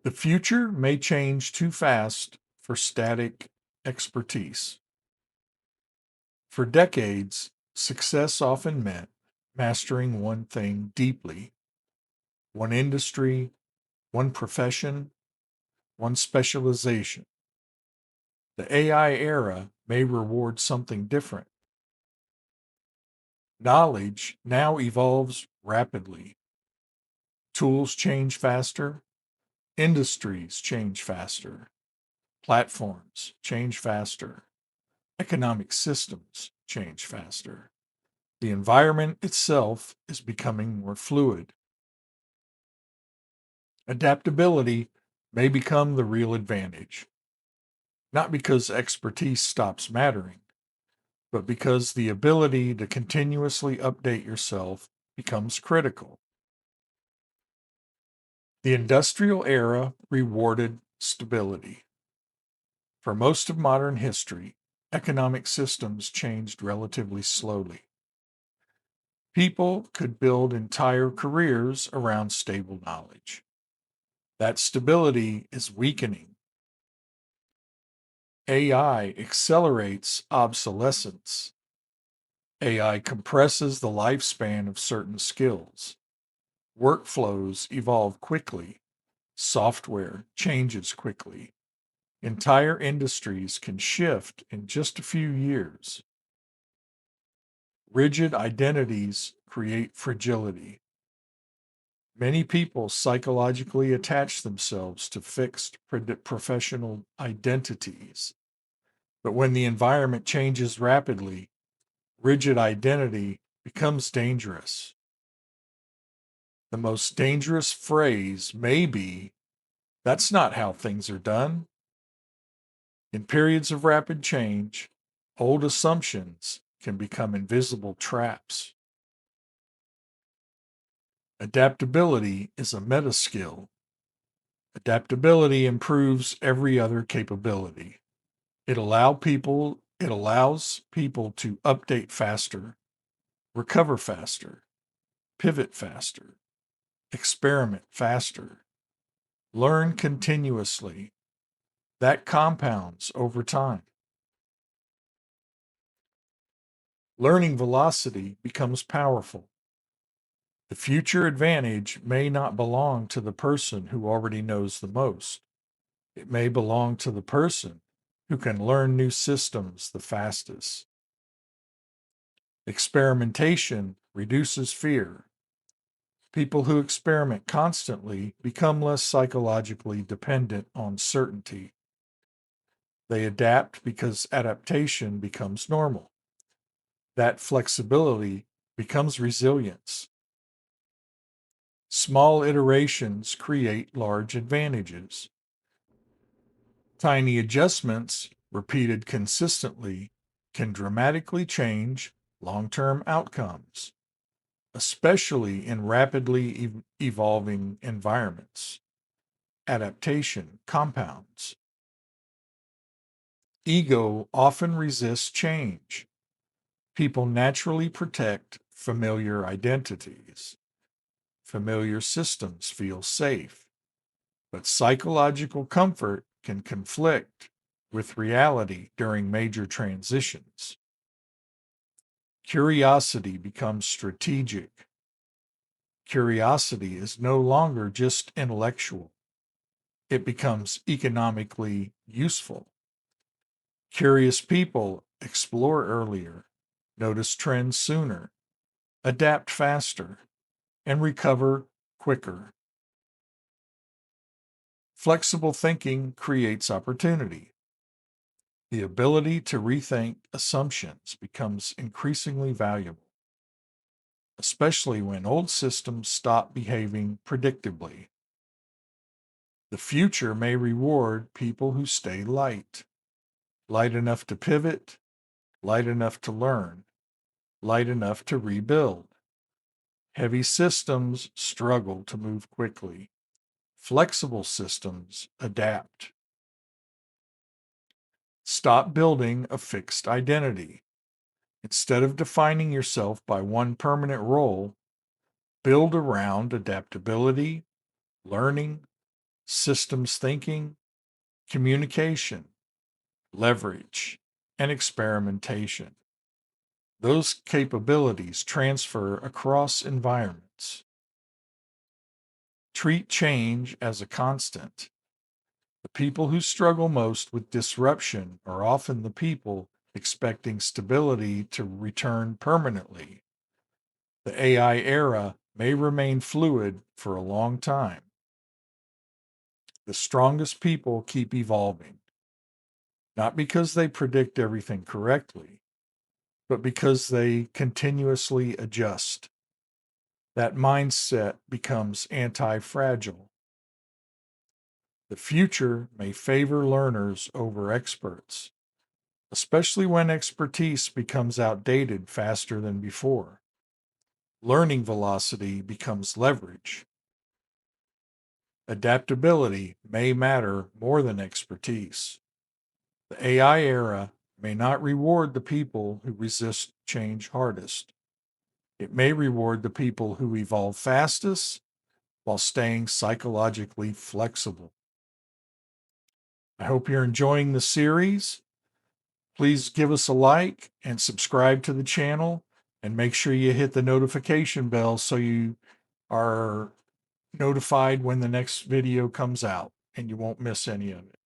The future may change too fast for static expertise. For decades, success often meant mastering one thing deeply, one industry, one profession, one specialization. The AI era may reward something different. Knowledge now evolves rapidly. Tools change faster, industries change faster, platforms change faster, economic systems change faster. The environment itself is becoming more fluid. Adaptability may become the real advantage, not because expertise stops mattering, but because the ability to continuously update yourself becomes critical. The industrial era rewarded stability. For most of modern history, economic systems changed relatively slowly. People could build entire careers around stable knowledge. That stability is weakening. AI accelerates obsolescence. AI compresses the lifespan of certain skills. Workflows evolve quickly. Software changes quickly. Entire industries can shift in just a few years. Rigid identities create fragility. Many people psychologically attach themselves to fixed professional identities. But when the environment changes rapidly, rigid identity becomes dangerous. The most dangerous phrase may be, "That's not how things are done." In periods of rapid change, old assumptions can become invisible traps. Adaptability is a meta skill. Adaptability improves every other capability. It allows people to update faster, recover faster, pivot faster, experiment faster, learn continuously. That compounds over time. Learning velocity becomes powerful. The future advantage may not belong to the person who already knows the most. It may belong to the person who can learn new systems the fastest. Experimentation reduces fear. People who experiment constantly become less psychologically dependent on certainty. They adapt because adaptation becomes normal. That flexibility becomes resilience. Small iterations create large advantages. Tiny adjustments, repeated consistently, can dramatically change long-term outcomes, especially in rapidly evolving environments. Adaptation compounds. Ego often resists change. People naturally protect familiar identities. Familiar systems feel safe, but psychological comfort can conflict with reality during major transitions. Curiosity becomes strategic. Curiosity is no longer just intellectual, it becomes economically useful. Curious people explore earlier, notice trends sooner, adapt faster, and recover quicker. Flexible thinking creates opportunity. The ability to rethink assumptions becomes increasingly valuable, especially when old systems stop behaving predictably. The future may reward people who stay light, light enough to pivot, light enough to learn, light enough to rebuild. Heavy systems struggle to move quickly. Flexible systems adapt. Stop building a fixed identity. Instead of defining yourself by one permanent role, build around adaptability, learning, systems thinking, communication, leverage, and experimentation. Those capabilities transfer across environments. Treat change as a constant. The people who struggle most with disruption are often the people expecting stability to return permanently. The AI era may remain fluid for a long time. The strongest people keep evolving, not because they predict everything correctly, but because they continuously adjust. That mindset becomes anti fragile. The future may favor learners over experts, especially when expertise becomes outdated faster than before. Learning velocity becomes leverage. Adaptability may matter more than expertise. The AI era may not reward the people who resist change hardest. It may reward the people who evolve fastest while staying psychologically flexible. I hope you're enjoying the series. Please give us a like and subscribe to the channel, and make sure you hit the notification bell so you are notified when the next video comes out and you won't miss any of it.